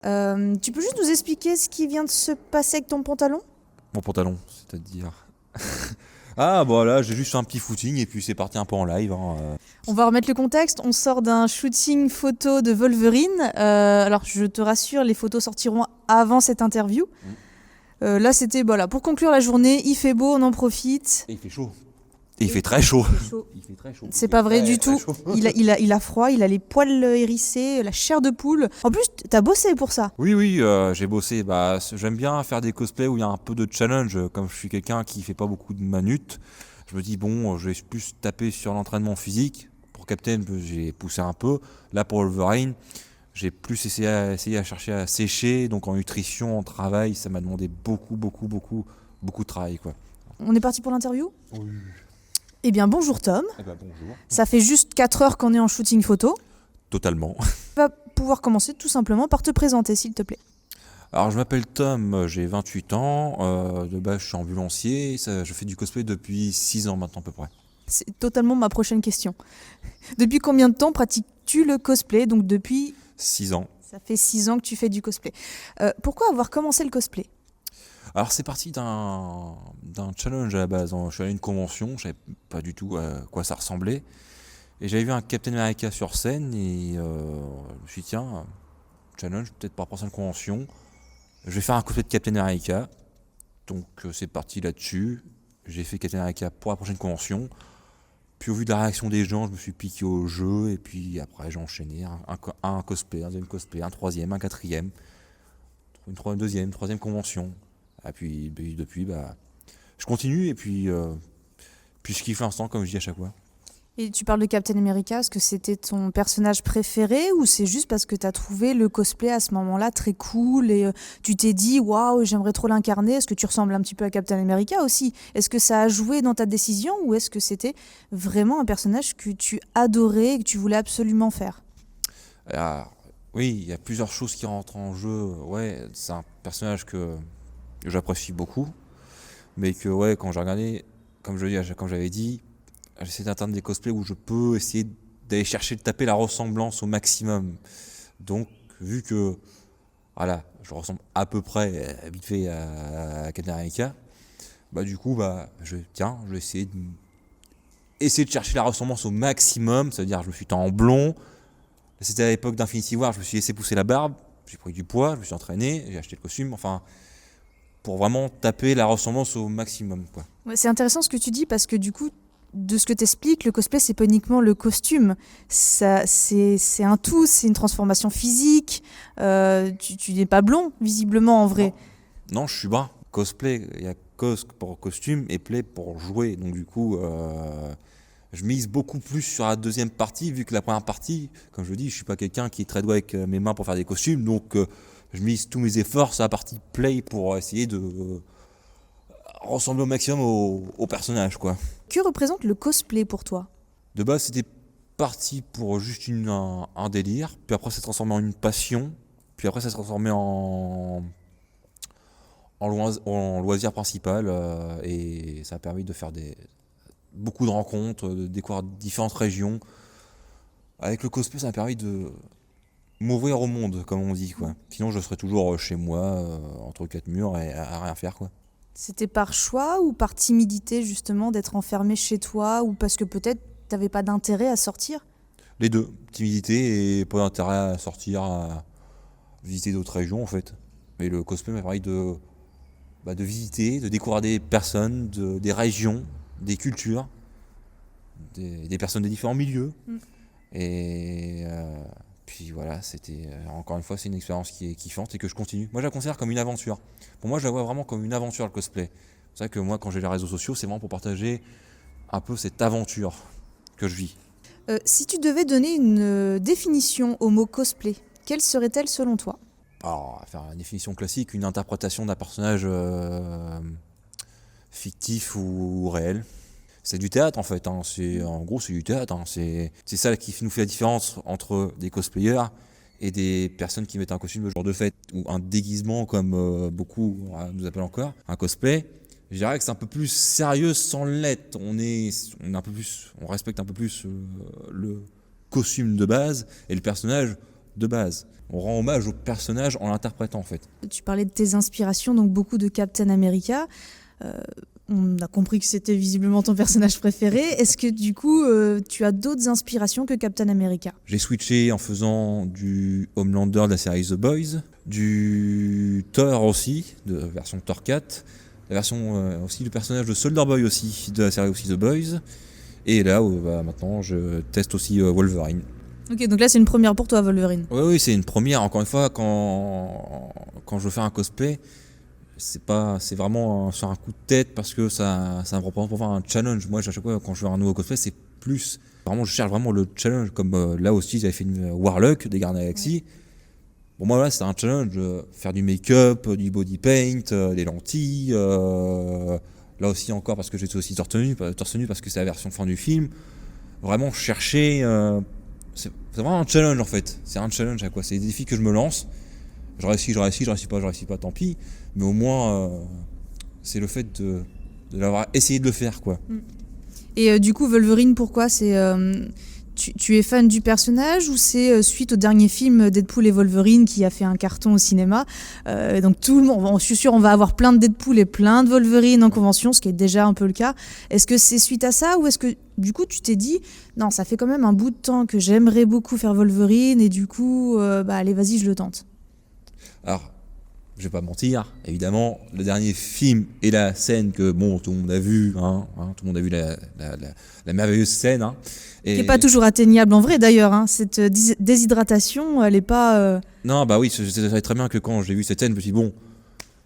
Tu peux juste nous expliquer ce qui vient de se passer avec ton pantalon? Mon pantalon, c'est-à-dire. Ah, bah là, j'ai juste fait un petit footing et puis c'est parti un peu en live, hein. On va remettre le contexte. On sort d'un shooting photo de Wolverine. Alors, je te rassure, les photos sortiront avant cette interview. Mm. Là, c'était voilà, pour conclure la journée. Il fait beau, on en profite. Et il fait chaud. Et il fait très chaud. Chaud. Il fait très chaud. C'est pas vrai du Très tout. chaud. Il a froid, il a les poils hérissés, la chair de poule. En plus, t'as bossé pour ça. Oui, oui, j'ai bossé. Bah, j'aime bien faire des cosplays où il y a un peu de challenge. Comme je suis quelqu'un qui fait pas beaucoup de manutes, je me dis, bon, je vais plus taper sur l'entraînement physique. Pour Captain, j'ai poussé un peu. Là, pour Wolverine, j'ai plus essayé à chercher à sécher. Donc, en nutrition, en travail, ça m'a demandé beaucoup de travail, quoi. On est parti pour l'interview? Oui. Eh bien, bonjour Tom. Eh ben, bonjour. Ça fait juste 4 heures qu'on est en shooting photo. Totalement. On va pouvoir commencer tout simplement par te présenter, s'il te plaît. Alors, je m'appelle Tom, j'ai 28 ans. De base, je suis ambulancier. Je fais du cosplay depuis 6 ans maintenant, à peu près. C'est totalement ma prochaine question. Depuis combien de temps pratiques-tu le cosplay? Donc depuis, 6 ans. ça fait 6 ans que tu fais du cosplay. Pourquoi avoir commencé le cosplay? Alors, c'est parti d'un challenge à la base. Je suis allé à une convention, je savais pas du tout à quoi ça ressemblait. Et j'avais vu un Captain America sur scène et je me suis dit, tiens, challenge, peut-être par rapport à une convention. Je vais faire un cosplay de Captain America. Donc, c'est parti là-dessus. J'ai fait Captain America pour la prochaine convention. Puis au vu de la réaction des gens, je me suis piqué au jeu et puis après j'ai enchaîné un cosplay, un deuxième cosplay, un troisième, un quatrième, deuxième, troisième convention. Et puis depuis, bah, je continue et puis je kiffe l'instant comme je dis à chaque fois. Et tu parles de Captain America, est-ce que c'était ton personnage préféré ou c'est juste parce que tu as trouvé le cosplay à ce moment-là très cool et tu t'es dit waouh, j'aimerais trop l'incarner? Est-ce que tu ressembles un petit peu à Captain America aussi? Est-ce que ça a joué dans ta décision ou est-ce que c'était vraiment un personnage que tu adorais et que tu voulais absolument faire? Alors, oui, il y a plusieurs choses qui rentrent en jeu. Ouais, c'est un personnage que j'apprécie beaucoup, mais que ouais, quand j'ai regardé, comme j'avais dit, j'essaie d'atteindre des cosplays où je peux essayer d'aller chercher de taper la ressemblance au maximum. Donc, vu que voilà, je ressemble à peu près vite fait à Captain America, bah du coup, bah je vais essayer de chercher la ressemblance au maximum. C'est-à-dire, je me suis teint en blond. C'était à l'époque d'Infinity War, je me suis laissé pousser la barbe, j'ai pris du poids, je me suis entraîné, j'ai acheté le costume. Enfin, pour vraiment taper la ressemblance au maximum, quoi. Ouais, c'est intéressant ce que tu dis parce que du coup, de ce que tu expliques, le cosplay, c'est pas uniquement le costume. C'est un tout, c'est une transformation physique. Tu n'es pas blond, visiblement, en vrai. Non, je suis brun. Cosplay, il y a cos pour costume et play pour jouer. Donc du coup, je mise beaucoup plus sur la deuxième partie, vu que la première partie, comme je dis, je suis pas quelqu'un qui est très doué avec mes mains pour faire des costumes. Donc je mise tous mes efforts sur la partie play pour essayer de ressembler au maximum au personnage, quoi. Que représente le cosplay pour toi? De base, c'était parti pour juste un délire, puis après, ça s'est transformé en une passion, puis après, ça s'est transformé en loisir principal, et ça a permis de faire beaucoup de rencontres, de découvrir différentes régions. Avec le cosplay, ça m'a permis de m'ouvrir au monde, comme on dit, quoi. Sinon, je serais toujours chez moi, entre quatre murs, et à rien faire, quoi. C'était par choix ou par timidité, justement, d'être enfermé chez toi ou parce que peut-être t'avais pas d'intérêt à sortir? Les deux, timidité et pas d'intérêt à sortir, à visiter d'autres régions, en fait. Mais le cosplay m'a permis de visiter, de découvrir des personnes, des régions, des cultures, des personnes de différents milieux. Mm. Et puis voilà, encore une fois, c'est une expérience qui est kiffante et que je continue. Moi, je la considère comme une aventure. Pour moi, je la vois vraiment comme une aventure, le cosplay. C'est vrai que moi, quand j'ai les réseaux sociaux, c'est vraiment pour partager un peu cette aventure que je vis. Si tu devais donner une définition au mot cosplay, quelle serait-elle selon toi? Alors, on va faire une définition classique, une interprétation d'un personnage fictif ou réel. C'est du théâtre en fait, hein. En gros c'est du théâtre, hein. C'est ça qui nous fait la différence entre des cosplayers et des personnes qui mettent un costume de jour de fête ou un déguisement comme beaucoup nous appellent encore, un cosplay. Je dirais que c'est un peu plus sérieux sans l'être. On respecte un peu plus le costume de base et le personnage de base. On rend hommage au personnage en l'interprétant en fait. Tu parlais de tes inspirations, donc beaucoup de Captain America. On a compris que c'était visiblement ton personnage préféré. Est-ce que du coup, tu as d'autres inspirations que Captain America? J'ai switché en faisant du Homelander de la série The Boys, du Thor aussi, de la version Thor 4, la version aussi du personnage de Soldier Boy aussi, de la série aussi The Boys. Et là, maintenant, je teste aussi Wolverine. Ok, donc là c'est une première pour toi, Wolverine. Oui, c'est une première. Encore une fois, quand je fais un cosplay, c'est vraiment sur un coup de tête parce que ça me représente pour faire un challenge. Moi, à chaque fois, quand je fais un nouveau cosplay, c'est plus. Vraiment, je cherche vraiment le challenge. Comme là aussi, j'avais fait une Warlock des Gardiens de la Galaxie. Pour moi, là, c'était un challenge. Faire du make-up, du body paint, des lentilles. Là aussi, encore, parce que j'étais aussi torse nu parce que c'est la version fin du film. Vraiment chercher. C'est vraiment un challenge en fait. C'est un challenge à quoi. C'est des défis que je me lance. Je réussis pas, tant pis. Mais au moins, c'est le fait de l'avoir essayé de le faire quoi. Et du coup, Wolverine, pourquoi tu es fan du personnage ou c'est suite au dernier film Deadpool et Wolverine qui a fait un carton au cinéma, donc tout le monde, je suis sûr on va avoir plein de Deadpool et plein de Wolverine en convention, ce qui est déjà un peu le cas. Est-ce que c'est suite à ça ou est-ce que du coup tu t'es dit non, ça fait quand même un bout de temps que j'aimerais beaucoup faire Wolverine et du coup allez vas-y je le tente? Alors, je vais pas mentir, évidemment, le dernier film et la scène que tout le monde a vu, tout le monde a vu la merveilleuse scène. Qui n'est pas toujours atteignable en vrai d'ailleurs, cette déshydratation, elle n'est pas... Non, bah oui, je savais très bien que quand j'ai vu cette scène, je me suis dit, bon,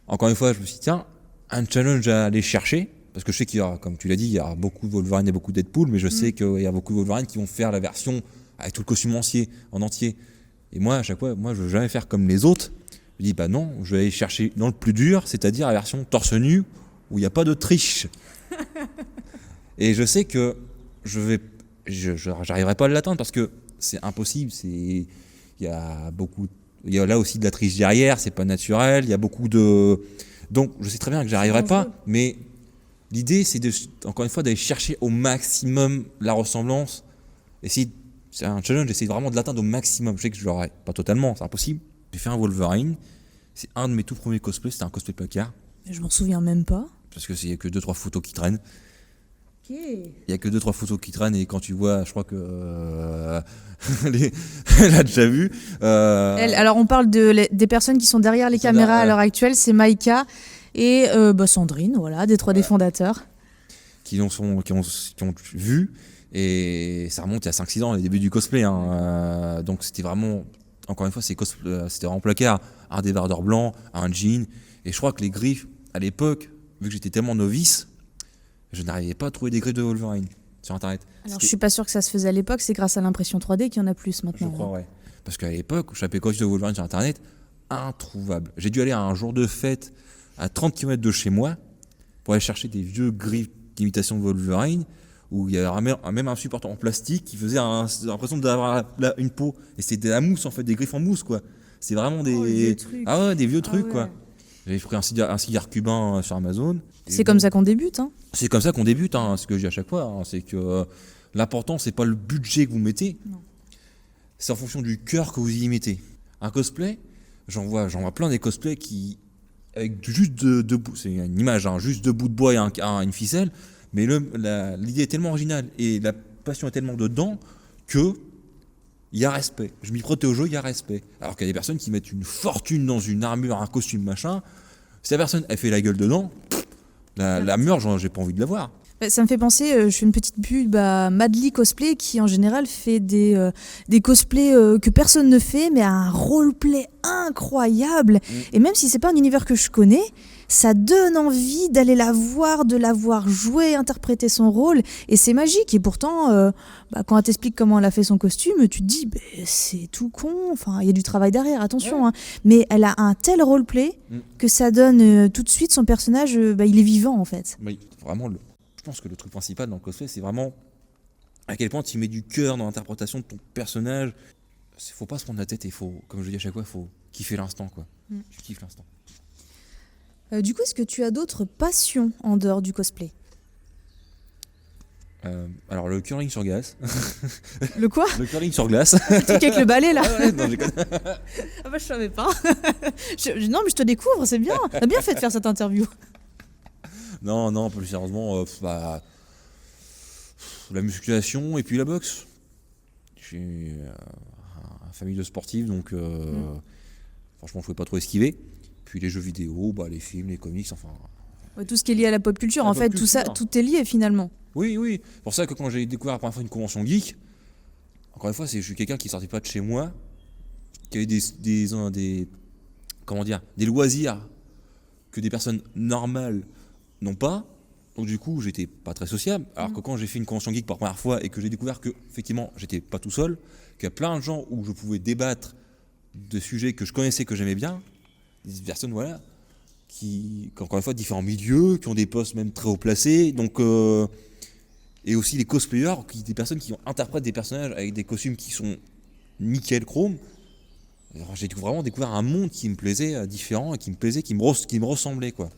encore une fois, je me suis dit, tiens, un challenge à aller chercher, parce que je sais qu'il y aura, comme tu l'as dit, il y aura beaucoup de Wolverine et beaucoup de Deadpool, mais je sais qu'il y a beaucoup de Wolverine qui vont faire la version avec tout le costume en entier. Et moi, à chaque fois, je veux jamais faire comme les autres. Je dis, bah non, je vais aller chercher dans le plus dur, c'est-à-dire la version torse nu, où il n'y a pas de triche. Et je sais que j'arriverai pas à l'atteindre parce que c'est impossible. Il y a là aussi de la triche derrière, c'est pas naturel. Il y a beaucoup de. Donc je sais très bien que j'arriverai pas, mais l'idée c'est encore une fois d'aller chercher au maximum la ressemblance. C'est un challenge, j'essaie vraiment de l'atteindre au maximum. Je sais que je l'aurai pas totalement, c'est impossible. J'ai fait un Wolverine, c'est un de mes tout premiers cosplays, c'était un cosplay placard. Je m'en souviens même pas. Parce que c'est que 2-3 photos qui traînent. Ok. Il n'y a que 2-3 photos qui traînent et quand tu vois, je crois que elle a déjà vu. Alors on parle des personnes qui sont derrière les caméras à l'heure actuelle, c'est Maïka et Sandrine, voilà, des 3D fondateurs. Qui ont vu et ça remonte à 5-6 ans, les débuts du cosplay. Donc c'était vraiment, encore une fois, c'était vraiment placard, un débardeur blanc, un jean. Et je crois que les griffes, à l'époque, vu que j'étais tellement novice, je n'arrivais pas à trouver des griffes de Wolverine sur internet. Alors je suis pas sûr que ça se faisait à l'époque, c'est grâce à l'impression 3D qu'il y en a plus maintenant. Je crois, ouais. Parce qu'à l'époque, je tapais costume de Wolverine sur internet, introuvable. J'ai dû aller à un jour de fête à 30 km de chez moi pour aller chercher des vieux griffes d'imitation de Wolverine où il y avait même un support en plastique qui faisait l'impression d'avoir une peau. Et c'était de la mousse en fait, des griffes en mousse quoi. C'est vraiment des vieux trucs. Ah ouais, des vieux trucs quoi. J'avais pris un cigare cubain sur Amazon. C'est comme ça qu'on débute. C'est comme ça qu'on débute, c'est ce que je dis à chaque fois. C'est que l'important, c'est pas le budget que vous mettez, c'est en fonction du cœur que vous y mettez. Un cosplay, j'en vois plein des cosplays qui, avec juste c'est une image, juste deux bouts de bois et une ficelle, mais l'idée est tellement originale et la passion est tellement dedans que il y a respect. Je m'y protège au jeu, il y a respect. Alors qu'il y a des personnes qui mettent une fortune dans une armure, un costume, machin. Si la personne, elle fait la gueule dedans, la mur, j'ai pas envie de la voir. Ça me fait penser, je fais une petite pub à Madly Cosplay qui en général fait des cosplays que personne ne fait, mais un roleplay incroyable. Et même si c'est pas un univers que je connais, ça donne envie d'aller la voir, de la voir jouer, interpréter son rôle. Et c'est magique. Et pourtant, quand elle t'explique comment elle a fait son costume, tu te dis, c'est tout con. Enfin, il y a du travail derrière, attention. Mais elle a un tel roleplay que ça donne tout de suite son personnage, il est vivant en fait. Oui, vraiment. Je pense que le truc principal dans le cosplay, c'est vraiment à quel point tu mets du cœur dans l'interprétation de ton personnage. Faut pas se prendre la tête et comme je dis à chaque fois, il faut kiffer l'instant, quoi. Tu kiffes l'instant. Du coup, est-ce que tu as d'autres passions en dehors du cosplay ? Alors le curling sur glace. Le quoi? Le curling sur glace. Le truc avec le balai là. Ouais, non, j'ai Ah bah je savais pas. Non mais je te découvre, c'est bien. T'as bien fait de faire cette interview. non, plus sérieusement, la musculation et puis la boxe. Je suis une famille de sportifs, donc franchement, je pouvais pas trop esquiver. Puis les jeux vidéo, les films, les comics, enfin. Ouais, tout ce qui est lié à la pop culture, La en pop fait, culture. tout ça, tout est lié finalement. Oui. Pour ça que quand j'ai découvert la première fois une convention geek, encore une fois, je suis quelqu'un qui sortait pas de chez moi, qui avait des loisirs que des personnes normales n'ont pas. Donc du coup, j'étais pas très sociable. Alors que quand j'ai fait une convention geek pour la première fois et que j'ai découvert que effectivement, j'étais pas tout seul, qu'il y a plein de gens où je pouvais débattre de sujets que je connaissais, que j'aimais bien, des personnes qui encore une fois différents milieux, qui ont des postes même très haut placés, donc et aussi les cosplayers, des personnes qui interprètent des personnages avec des costumes qui sont nickel chrome. Alors, j'ai vraiment découvert un monde qui me plaisait, différent, et qui me plaisait, qui me ressemblait, quoi.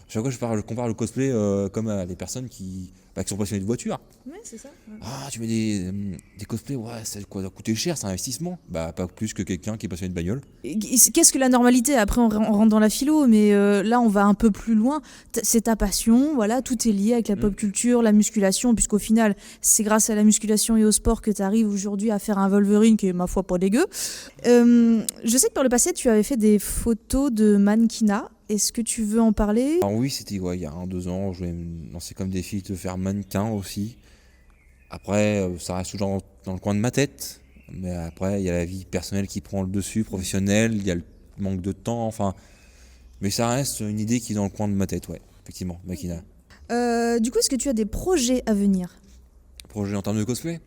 Chaque fois, je compare le cosplay comme à les personnes qui sont passionnées de voitures. Ouais, c'est ça. Ouais. Ah, tu mets des cosplays, ça va coûter cher, c'est un investissement. Pas plus que quelqu'un qui est passionné de bagnole. Qu'est-ce que la normalité? Après, on rentre dans la philo, mais là, on va un peu plus loin. C'est ta passion, voilà, tout est lié avec la pop culture, la musculation, puisqu'au final, c'est grâce à la musculation et au sport que tu arrives aujourd'hui à faire un Wolverine qui est, ma foi, pas dégueu. Je sais que par le passé, tu avais fait des photos de mannequinat. Est-ce que tu veux en parler? Alors oui, c'était il y a 1-2 ans, je voulais me lancer comme défi de faire mannequin aussi. Après, ça reste toujours dans le coin de ma tête. Mais après, il y a la vie personnelle qui prend le dessus, professionnelle, il y a le manque de temps, enfin. Mais ça reste une idée qui est dans le coin de ma tête, ouais, effectivement, mannequinat. Du coup, est-ce que tu as des projets à venir? Projet en termes de cosplay?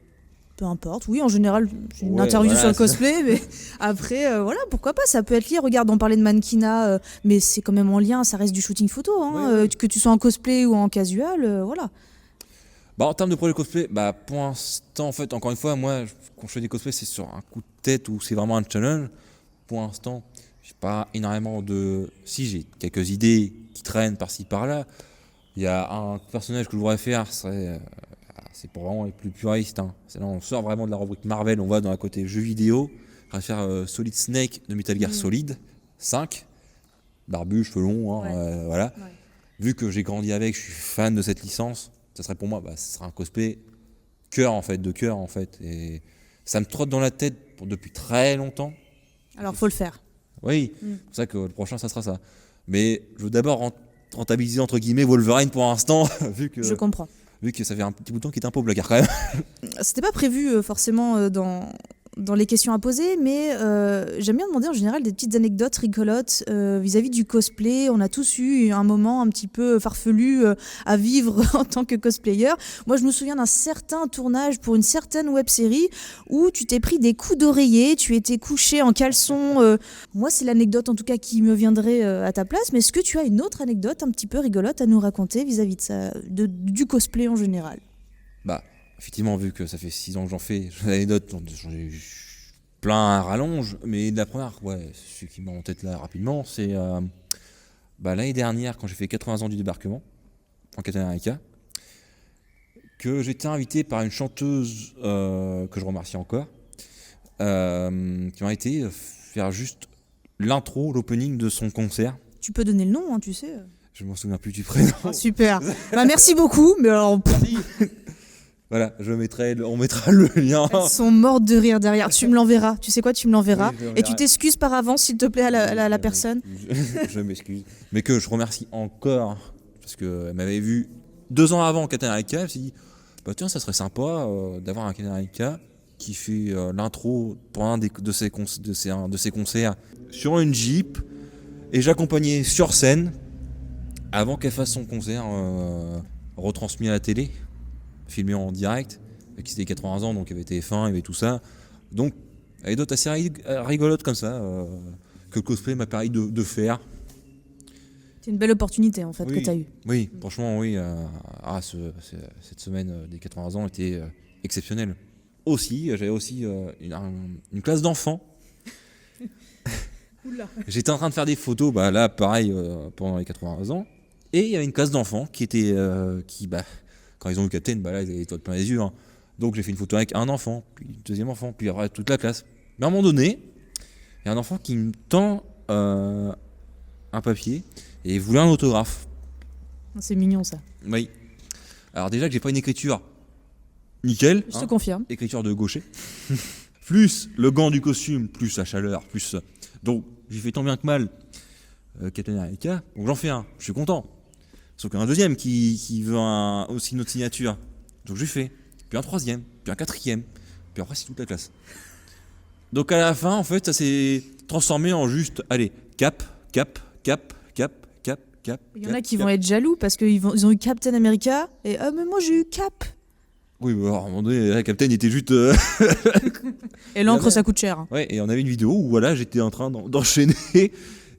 Peu importe, oui, en général, j'ai une Ouais, interview voilà, sur le c'est cosplay, mais après, voilà, pourquoi pas, ça peut être lié. Regarde, on parlait de mannequinat, mais c'est quand même en lien, ça reste du shooting photo, hein, Ouais. que tu sois en cosplay ou en casual, voilà. En termes de projet cosplay, pour l'instant, en fait, encore une fois, moi, quand je fais des cosplays, c'est sur un coup de tête ou c'est vraiment un challenge. Pour l'instant, j'ai pas énormément de. Si, j'ai quelques idées qui traînent par-ci par-là. Il y a un personnage que je voudrais faire, c'est pour vraiment les plus puristes. Hein. C'est là, on sort vraiment de la rubrique Marvel, on va dans la côté jeux vidéo. Je voudrais faire Solid Snake de Metal Gear Solid 5. Barbu, cheveux longs, voilà. Ouais. Vu que j'ai grandi avec, je suis fan de cette licence. Ça serait pour moi, ce serait un cosplay de cœur en fait. Et ça me trotte dans la tête depuis très longtemps. Alors, faut le faire. Oui, c'est pour ça que le prochain, ça sera ça. Mais je veux d'abord rentabiliser entre guillemets Wolverine pour l'instant, Je comprends. vu que ça fait un petit bout de temps qu'il est un peu blagueur quand même. C'était pas prévu forcément dans les questions à poser, mais j'aime bien demander en général des petites anecdotes rigolotes vis-à-vis du cosplay. On a tous eu un moment un petit peu farfelu à vivre en tant que cosplayer. Moi, je me souviens d'un certain tournage pour une certaine web-série où tu t'es pris des coups d'oreiller, tu étais couché en caleçon. Moi, c'est l'anecdote en tout cas qui me viendrait à ta place, mais est-ce que tu as une autre anecdote un petit peu rigolote à nous raconter vis-à-vis de ça, du cosplay en général? Effectivement, vu que ça fait 6 ans que j'en fais, j'en ai eu plein à rallonge, mais la première, celui qui m'a en tête là rapidement, c'est l'année dernière, quand j'ai fait 80 ans du débarquement, en Captain America, que j'étais invité par une chanteuse que je remercie encore, qui m'a été faire juste l'intro, l'opening de son concert. Tu peux donner le nom, hein, tu sais. Je m'en souviens plus du prénom. Oh, super. Merci beaucoup, mais alors... Voilà, on mettra le lien. Elles sont mortes de rire derrière. Tu me l'enverras. Tu sais quoi, tu me l'enverras. Oui, je Et l'enverrai. tu t'excuses par avance, s'il te plaît, à la personne. Je m'excuse. Mais que je remercie encore, parce qu'elle m'avait vu 2 ans avant au Captain America, elle s'est dit, tiens, ça serait sympa d'avoir un Captain America qui fait l'intro pour un de ses concerts sur une Jeep, et j'accompagnais sur scène, avant qu'elle fasse son concert retransmis à la télé, filmé en direct, qui c'était 80 ans, donc il y avait TF1, il y avait tout ça. Donc, il y avait d'autres assez rigolotes comme ça, que le cosplay m'a permis de faire. C'est une belle opportunité, en fait, que tu as eue. Oui, franchement, oui. Cette semaine des 80 ans était exceptionnelle. Aussi, j'avais aussi une classe d'enfants. J'étais en train de faire des photos, pendant les 80 ans. Et il y avait une classe d'enfants qui était... quand ils ont eu Captain, bah là, ils avaient les étoiles plein les yeux. Hein. Donc j'ai fait une photo avec un enfant, puis le deuxième enfant, puis après toute la classe. Mais à un moment donné, il y a un enfant qui me tend un papier et il voulait un autographe. C'est mignon ça. Oui. Alors déjà que j'ai pas une écriture nickel, Je te confirme. écriture de gaucher, plus le gant du costume, plus la chaleur, plus... Donc j'ai fait tant bien que mal Captain America, donc j'en fais un, je suis content. Sauf qu'un deuxième qui veut aussi notre signature, donc je fais, puis un troisième, puis un quatrième, puis après c'est toute la classe. Donc à la fin, en fait, ça s'est transformé en juste, allez, cap, cap, cap, cap, cap, cap. Il y en a qui vont être jaloux parce qu'ils ont eu Captain America et mais moi j'ai eu Cap. Oui, mais alors, à un moment donné, la Captain était juste... Et l'encre ça coûte cher. Ouais, et on avait une vidéo où voilà, j'étais en train d'enchaîner.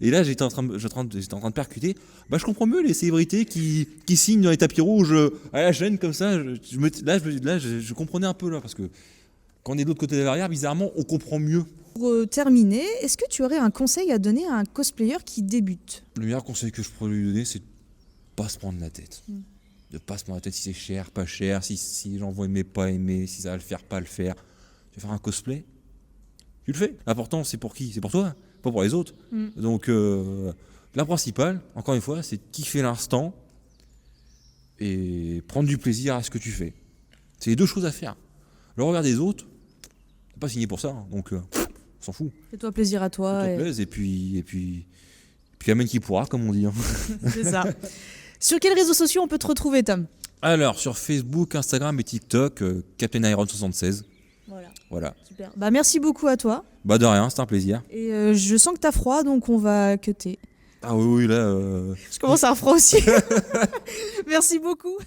Et là, j'étais en train de percuter. Bah, je comprends mieux les célébrités qui signent dans les tapis rouges à la chaîne comme ça. Je comprenais un peu là, parce que quand on est de l'autre côté de la barrière, bizarrement, on comprend mieux. Pour terminer, est-ce que tu aurais un conseil à donner à un cosplayer qui débute? Le meilleur conseil que je pourrais lui donner, c'est de pas se prendre la tête. De pas se prendre la tête si c'est cher, pas cher, si les gens vont aimer, pas aimer, si ça va le faire, pas le faire. Tu vas faire un cosplay, tu le fais. L'important, c'est pour qui? C'est pour toi, pas pour les autres. Donc, la principale, encore une fois, c'est de kiffer l'instant et prendre du plaisir à ce que tu fais. C'est les deux choses à faire. Le regard des autres, t'es pas signé pour ça, hein, donc on s'en fout. Fais-toi plaisir à toi. Fais-toi plaisir, et puis amène qui pourra, comme on dit. Hein. C'est ça. Sur quels réseaux sociaux on peut te retrouver, Tom? Alors, sur Facebook, Instagram et TikTok, Captain Iron 76. Voilà. Super. Bah, merci beaucoup à toi. Bah de rien, c'est un plaisir. Et je sens que t'as froid, donc on va cutter. Ah oui, là... Je commence à avoir froid aussi. Merci beaucoup.